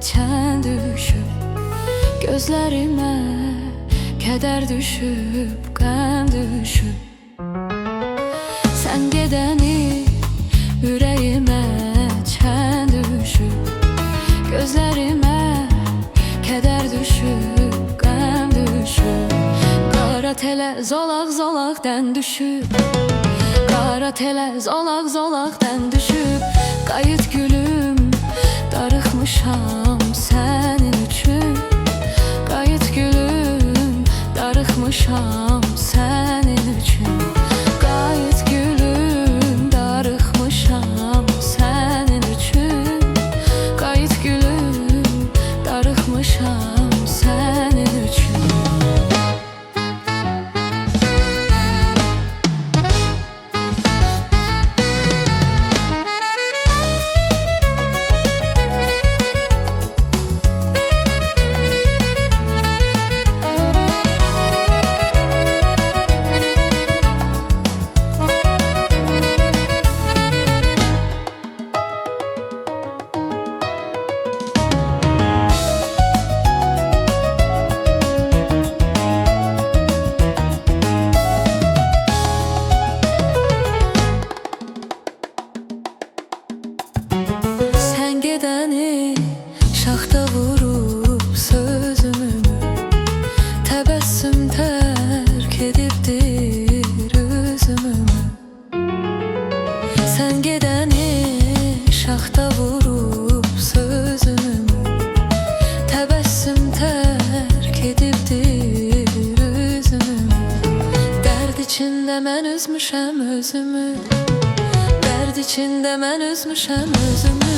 çən düşüb, gözlərimə kədər düşüb, qəm düşüb. Sən gedəni ürəyimə çən düşüb, gözlərimə kədər düşüb, qəm düşüb. Qara telə zolaq zolaqdan düşüb, qara telə zolaq zolaqdan düşüb. Qayıt gülüm, darıxmışam sənin üçün. Qayıt gülüm, darıxmışam sənin üçün. Qayıt gülüm, darıxmışam sənin üçün. Qayıt gülüm, darıxmışam sənin üçün. Gedəni şaxta vurub sözümü, təbəssüm tərk edibdir üzümü. Sən gedəni şaxta vurub sözümü, təbəssüm tərk edibdir üzümü. Dərd içində mən üzmüşəm özümü, dərd içində mən üzmüşəm özümü.